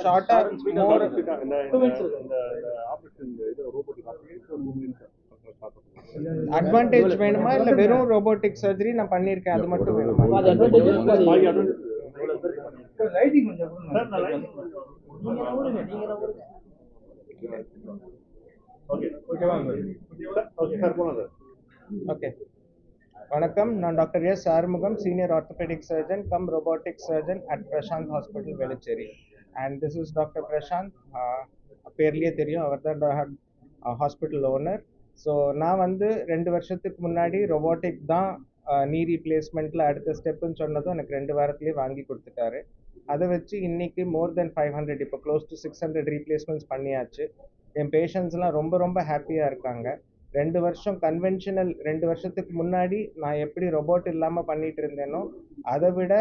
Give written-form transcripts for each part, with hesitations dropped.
ஷார்ட்டா மோர் அட்வான்டேஜ் வேணுமா இல்ல வெறும் ரோபோட்டிக் சர்ஜரி நான் பண்ணிருக்கேன் அது மட்டும் வேணுமா? ஓகே, வணக்கம். நான் doctor S Arumugam, senior orthopaedic surgeon cum robotic surgeon at Prashanth hospital Velachery. And this is doctor Prashanth. பேர்லயே தெரியும், அவர் தான் ஹாஸ்பிட்டல் ஓனர். ஸோ நான் வந்து 2 வருஷத்துக்கு முன்னாடி ரொபோட்டிக் தான் நீ ரீப்ளேஸ்மெண்ட்டில் அடுத்த ஸ்டெப்புன்னு சொன்னதும் எனக்கு 2 வாரத்துலேயே வாங்கி கொடுத்துட்டாரு. அதை வச்சு இன்னைக்கு மோர் தென் 500, இப்போ க்ளோஸ் டு 600 ரீப்ளேஸ்மெண்ட்ஸ் பண்ணியாச்சு. என் பேஷண்ட்ஸ்லாம் ரொம்ப ரொம்ப ஹாப்பியாக இருக்காங்க. 2 வருஷம் கன்வென்ஷனல் 2 வருஷத்துக்கு முன்னாடி நான் எப்படி ரொபோட் இல்லாமல் பண்ணிட்டு இருந்தேனோ அதை விட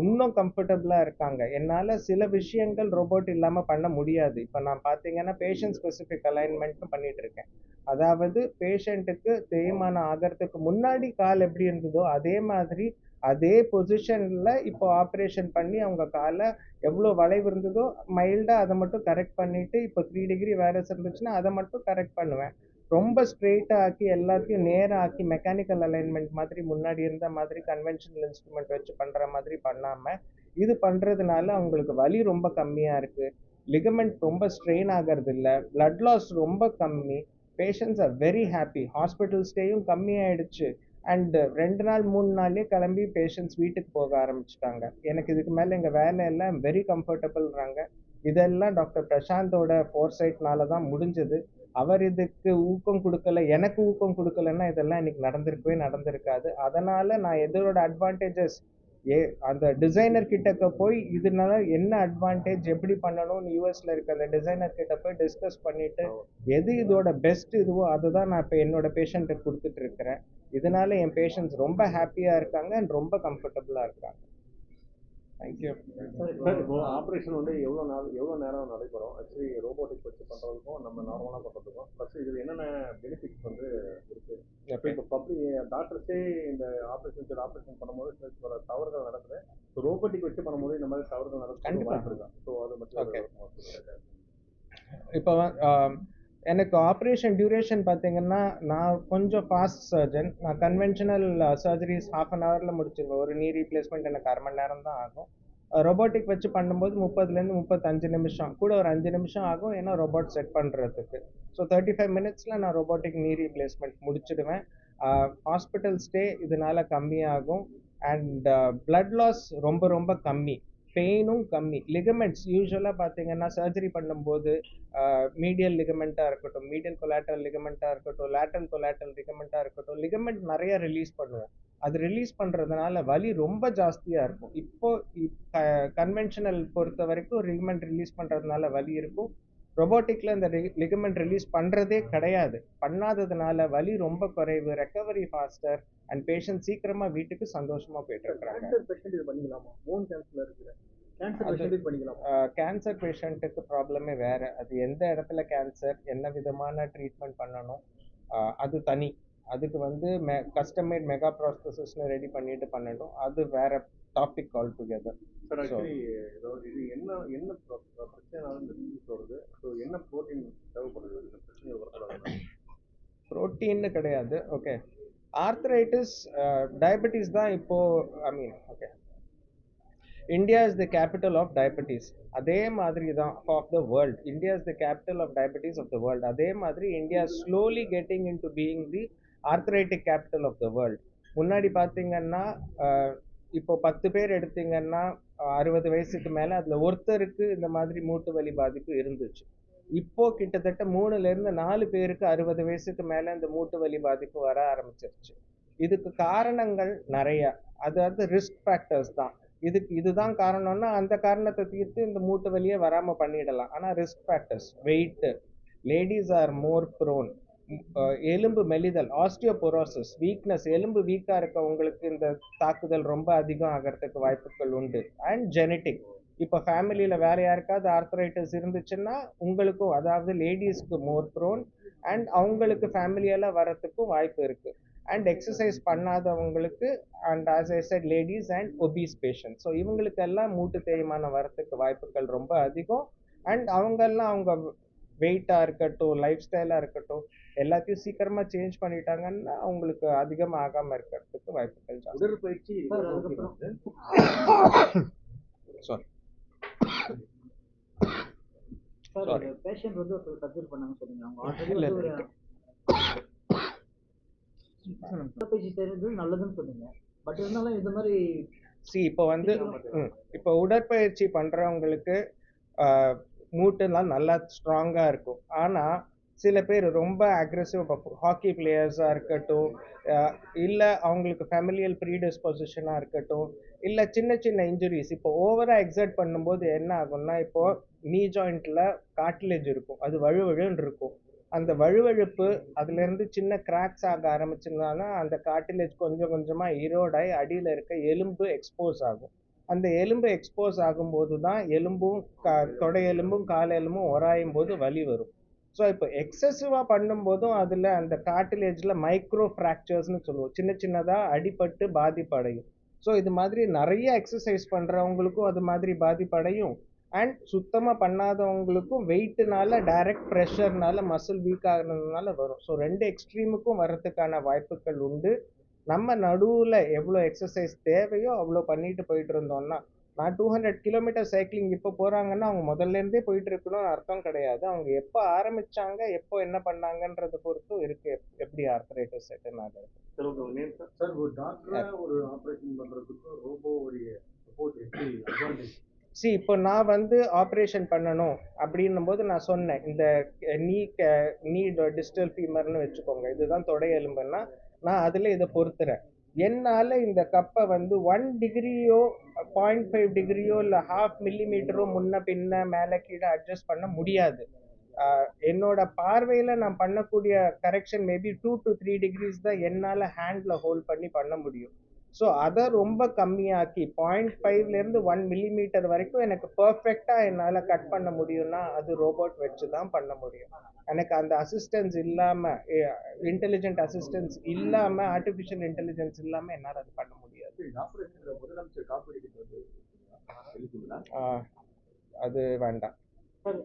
இன்னும் கம்ஃபர்டபுளாக இருக்காங்க. என்னால் சில விஷயங்கள் ரோபோட் இல்லாமல் பண்ண முடியாது. இப்போ நான் பார்த்தீங்கன்னா பேஷண்ட் ஸ்பெசிஃபிக் அலைன்மெண்ட்னு பண்ணிட்டு இருக்கேன். அதாவது பேஷண்ட்டுக்கு தேய்மானம் ஆகிறதுக்கு முன்னாடி கால் எப்படி இருந்ததோ அதே மாதிரி அதே பொசிஷனில் இப்போ ஆப்ரேஷன் பண்ணி அவங்க காலை எவ்வளோ வளைவு இருந்ததோ மைல்டாக அதை மட்டும் கரெக்ட் பண்ணிவிட்டு, இப்போ 3 டிகிரி வேரஸ் இருந்துச்சுன்னா அதை மட்டும் கரெக்ட் பண்ணுவேன். ரொம்ப ஸ்ட்ரெயிட்டாக ஆக்கி எல்லாத்தையும் நேராக ஆக்கி மெக்கானிக்கல் அலைன்மெண்ட் மாதிரி முன்னாடி இருந்த மாதிரி கன்வென்ஷனல் இன்ஸ்ட்ருமெண்ட் வச்சு பண்ணுற மாதிரி பண்ணாமல் இது பண்ணுறதுனால அவங்களுக்கு வலி ரொம்ப கம்மியாக இருக்குது, லிகமெண்ட் ரொம்ப ஸ்ட்ரெயின் ஆகிறது இல்லை, பிளட் லாஸ் ரொம்ப கம்மி, patients are very happy, hospital ஸ்டேயும் கம்மியாயிடுச்சு. அண்ட் 2 நாள் 3 நாள்லேயே கிளம்பி பேஷண்ட்ஸ் வீட்டுக்கு போக ஆரம்பிச்சிட்டாங்க. எனக்கு இதுக்கு மேலே எங்கள் வேலையெல்லாம் வெரி கம்ஃபர்டபுள்றாங்க. இதெல்லாம் டாக்டர் பிரசாந்தோட ஃபோர்சைட்னால தான் முடிஞ்சது. அவர் இதுக்கு ஊக்கம் கொடுக்கல, எனக்கு ஊக்கம் கொடுக்கலன்னா இதெல்லாம் இன்னைக்கு நடந்திருக்காது. அதனால நான் எதோட அட்வான்டேஜஸ் அந்த டிசைனர் கிட்டக்க போய் இதனால என்ன அட்வான்டேஜ் எப்படி பண்ணணும்னு யூஎஸ்ல இருக்க அந்த டிசைனர் கிட்ட போய் டிஸ்கஸ் பண்ணிட்டு எது இதோட பெஸ்ட் இதுவோ அதை தான் நான் இப்போ என்னோட பேஷண்ட்டுக்கு கொடுத்துட்டு இருக்கிறேன். இதனால என் பேஷண்ட்ஸ் ரொம்ப ஹாப்பியா இருக்காங்க அண்ட் ரொம்ப கம்ஃபர்டபுளா இருக்காங்க. Thank you sir. இப்போ ஆப்ரேஷன் வந்து எவ்வளோ நேரம் நடைபெறும்? ஆக்சுவலி ரோபோட்டிக் வச்சு பண்ணுறதுக்கும் நம்ம நார்மலாக பண்ணுறதுக்கும் ப்ளஸ் இதில் என்னென்ன பெனிஃபிட்ஸ் வந்து இருக்குது? இப்போ பப்ளிக் டாக்டர்ஸே இந்த ஆப்ரேஷன் பண்ணும்போது சில தவறுகள் நடக்குது. ஸோ ரோபோட்டிக் வச்சு பண்ணும்போது இந்த மாதிரி தவறுகள் நடக்க வாய்ப்பு இருக்கா? ஸோ அது மட்டும் இப்போ எனக்கு ஆப்ரேஷன் டியூரேஷன் பார்த்தீங்கன்னா நான் கொஞ்சம் ஃபாஸ்ட் சர்ஜன். நான் கன்வென்ஷனல் சர்ஜரிஸ் 1/2 ஹவரில் முடிச்சிருவேன். ஒரு நீ ரீப்ளேஸ்மெண்ட் எனக்கு 1/2 மணி நேரம் தான் ஆகும். ரொபோட்டிக் வச்சு பண்ணும்போது 30லேருந்து 35 நிமிஷம், கூட ஒரு 5 நிமிஷம் ஆகும் ஏன்னா ரோபோட் செட் பண்ணுறதுக்கு. ஸோ 35 மினிட்ஸில் நான் robotic knee replacement முடிச்சிடுவேன். Hospital stay இதனால கம்மியாகும். அண்ட் பிளட் லாஸ் ரொம்ப ரொம்ப கம்மி, பெயினும் கம்மி. லிகமெண்ட்ஸ் யூஸ்வலாக பார்த்தீங்கன்னா சர்ஜரி பண்ணும்போது மீடியல் லிகமெண்ட்டாக இருக்கட்டும், மீடியல் கொலாட்ரல் லிகமெண்ட்டாக இருக்கட்டும், லேட்டரல் கொலாட்ரல் லிகமெண்ட்டாக இருக்கட்டும், லிகமெண்ட் நிறைய ரிலீஸ் பண்ணுவோம். அது ரிலீஸ் பண்ணுறதுனால வலி ரொம்ப ஜாஸ்தியாக இருக்கும். இப்போ கன்வென்ஷனல் பொறுத்த வரைக்கும் லிகமெண்ட் ரிலீஸ் பண்ணுறதுனால வலி இருக்கும். ரொபோட்டிக்கில் இந்த லிகமெண்ட் ரிலீஸ் பண்ணுறதே கிடையாது. பண்ணாததுனால வலி ரொம்ப குறைவு, ரெக்கவரி ஃபாஸ்டர் அண்ட் பேஷண்ட் சீக்கிரமாக வீட்டுக்கு சந்தோஷமாக போயிட்டு இருக்கிறாங்க. கேன்சர் பேஷண்ட்டுக்கு ப்ராப்ளமே வேற. அது எந்த இடத்துல கேன்சர், என்ன விதமான ட்ரீட்மெண்ட் பண்ணணும் அது தனி. அதுக்கு வந்து கஸ்டமேட் மெகா ப்ராசஸஸ்னு ரெடி பண்ணிட்டு பண்ணணும். அது வேற topic all together. Sir actually இது என்ன பிரச்சனைனாலும் வருது? ஸோ என்ன ப்ரோட்டீன் தேவைப்படுது இந்த பிரச்சனை வரக்கூடாது? ப்ரோட்டீன்னு கிடையாது. ஓகே, ஆர்த்ரைட்டிஸ் டயபெட்டிஸ் தான் இப்போ okay, India is the capital of diabetes. அதே மாதிரி தான் of the world. India is the capital of diabetes of the world. அதே மாதிரி India slowly getting into being the arthritic capital of the world. முன்னாடி பார்த்தீங்கன்னா இப்போ 10 பேர் எடுத்தீங்கன்னா 60 வயசுக்கு மேலே அதில் ஒருத்தருக்கு இந்த மாதிரி மூட்டு வலி பாதிப்பு இருந்துச்சு. இப்போ கிட்டத்தட்ட 3லேருந்து 4 பேருக்கு 60 வயசுக்கு மேலே இந்த மூட்டு வலி பாதிப்பு வர ஆரம்பிச்சிருச்சு. இதுக்கு காரணங்கள் நிறைய, அதாவது ரிஸ்க் ஃபேக்டர்ஸ் தான். இதுதான் காரணம்னா அந்த காரணத்தை தீர்த்து இந்த மூட்டு வலியே வராம பண்ணிடலாம். ஆனா risk factors, weight, ladies are more prone, எலும்பு மெலிதல், ஆஸ்டியோபோரோசிஸ், வீக்னஸ், எலும்பு வீக்கா இருக்கவங்களுக்கு இந்த தாக்குதல் ரொம்ப அதிகம் ஆகிறதுக்கு வாய்ப்புகள் உண்டு. அண்ட் ஜெனட்டிக், இப்போ ஃபேமிலியில வேற யாருக்காவது ஆர்த்ரைட்டிஸ் இருந்துச்சுன்னா உங்களுக்கும், அதாவது லேடிஸ்க்கு மோர் ப்ரோன் அண்ட் அவங்களுக்கு ஃபேமிலியெல்லாம் வரத்துக்கும் வாய்ப்பு இருக்கு. அண்ட் எக்ஸசைஸ் பண்ணாதவங்களுக்கு and as I said ladies and obese patient. So இவங்களுக்கெல்லாம் மூட்டு தேய்மானம் வரத்துக்கு வாய்ப்புகள் ரொம்ப அதிகம். அண்ட் அவங்கெல்லாம் அவங்க வெயிட்டாக இருக்கட்டும், லைஃப் ஸ்டைலாக இருக்கட்டும், எல்லாத்தையும் சீக்கிரமாக சேஞ்ச் பண்ணிட்டாங்கன்னா அவங்களுக்கு அதிகமாக ஆகாமல் இருக்கிறதுக்கு வாய்ப்புகள் ஜாஸ்தி. உடற்பயிற்சி சாரி சார், பேஷண்ட் வந்து ஒரு சர்ஜரி பண்ணாங்க சொன்னீங்க. அவங்க ஆல்ரெடி இல்ல, ஒரு உடற்பயிற்சி செய்யறது நல்லதுன்னு சொன்னீங்க. பட் இருந்தாலும் இந்த மாதிரி இப்போ வந்து இப்போ உடற்பயிற்சி பண்ணுறவங்களுக்கு மூட்டுலாம் நல்லா ஸ்ட்ராங்காக இருக்கும். ஆனால் சில பேர் ரொம்ப அக்ரெசிவ் ஹாக்கி பிளேயர்ஸாக இருக்கட்டும், இல்லை அவங்களுக்கு ஃபேமிலியல் ப்ரீடிஸ்பொசிஷனாக இருக்கட்டும், இல்லை சின்ன சின்ன இன்ஜுரிஸ் இப்போ ஓவராக எக்ஸர்ட் பண்ணும்போது என்ன ஆகும்னா, இப்போது நீ ஜாயிண்ட்டில் கார்ட்லேஜ் இருக்கும், அது வழுவழுன்னு இருக்கும். அந்த வழுவழுப்பு அதுலேருந்து சின்ன கிராக்ஸ் ஆக ஆரம்பிச்சிருந்தாலும் அந்த கார்டிலேஜ் கொஞ்சம் கொஞ்சமாக ஈரோடாகி அடியில் இருக்க எலும்பு எக்ஸ்போஸ் ஆகும். அந்த எலும்பு எக்ஸ்போஸ் ஆகும்போது தான் எலும்பும் தொடை எலும்பும் கால் எலும்பும் உராயும் போது வலி வரும். ஸோ இப்போ எக்ஸசிவாக பண்ணும்போதும் அதில் அந்த கார்டிலேஜில் மைக்ரோ ஃப்ராக்சர்ஸ்னு சொல்லுவோம், சின்ன சின்னதாக அடிபட்டு பாதிப்படையும். ஸோ இது மாதிரி நிறைய எக்ஸசைஸ் பண்ணுறவங்களுக்கும் அது மாதிரி பாதிப்படையும். அண்ட் சுத்தமாக பண்ணாதவங்களுக்கும் வெயிட்டுனால டைரக்ட் ப்ரெஷர்னால மசில் வீக் ஆகுறதுனால வரும். ஸோ ரெண்டு எக்ஸ்ட்ரீமுக்கும் வர்றதுக்கான வாய்ப்புகள் உண்டு. நம்ம நடுவில் எவ்வளோ எக்ஸசைஸ் தேவையோ அவ்வளோ பண்ணிட்டு போயிட்டு இருந்தோம்னா, நான் 200 கிலோமீட்டர் சைக்கிளிங் இப்போ போகிறாங்கன்னா அவங்க முதல்லேருந்தே போயிட்டு இருக்கணும்னு அர்த்தம் கிடையாது. அவங்க எப்போ ஆரம்பித்தாங்க, எப்போ என்ன பண்ணாங்கன்றதை பொறுத்தும் இருக்கு எப்படி ஆர்த்ரைட்டிஸ் செட்டில் ஆகுது. சார், ஒரு டாக்டர் ஒரு ஆப்ரேஷன் பண்ணுறதுக்கு ரோபோ ஒரு சப்போர்ட் எப்படி அட்வான்டேஜ்? இப்போ நான் வந்து ஆப்ரேஷன் பண்ணணும் அப்படின்னும் போது நான் சொன்னேன், இந்த நீ டிஸ்டல் ஃபீமர்னு வச்சுக்கோங்க, இதுதான் தொடை எலும்புன்னா நான் அதில் இதை பொறுத்துறேன். என்னால் இந்த கப்பை வந்து 1 டிகிரியோ 0.5 டிகிரியோ இல்லை 0.5 மில்லிமீட்டரோ முன்ன பின்ன மேலே கீழே அட்ஜஸ்ட் பண்ண முடியாது. என்னோட பார்வையில் நான் பண்ணக்கூடிய கரெக்ஷன் மேபி 2 to 3 டிகிரிஸ் தான் என்னால் ஹேண்டில் ஹோல்ட் பண்ண முடியும். ஸோ அதை ரொம்ப கம்மியாக்கி 0.5லேருந்து 1 மில்லிமீட்டர் வரைக்கும் எனக்கு பர்ஃபெக்டாக என்னால் கட் பண்ண முடியும்னா அது ரோபோட் வச்சு தான் பண்ண முடியும். எனக்கு அந்த அசிஸ்டன்ஸ் இல்லாமல், இன்டெலிஜென்ட் அசிஸ்டன்ஸ் இல்லாமல், ஆர்டிஃபிஷியல் இன்டெலிஜென்ஸ் இல்லாமல் என்னால் அது பண்ண முடியாது. முதலமைச்சர் காப்பீடு அது வேண்டாம். சார்,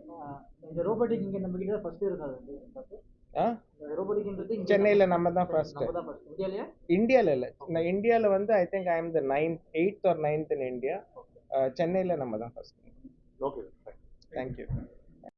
இந்த ரோபோட்டிக் இங்கே நம்ம கிட்ட ஃபர்ஸ்ட் இருக்காது. சென்னையில் நம்ம தான் ஃபர்ஸ்ட். இந்தியாவில் இல்லை, நான் இந்தியாவில் வந்து I think I am the 8th or 9th in India. சென்னையில் நம்ம தான் ஃபர்ஸ்ட். Okay, thank you.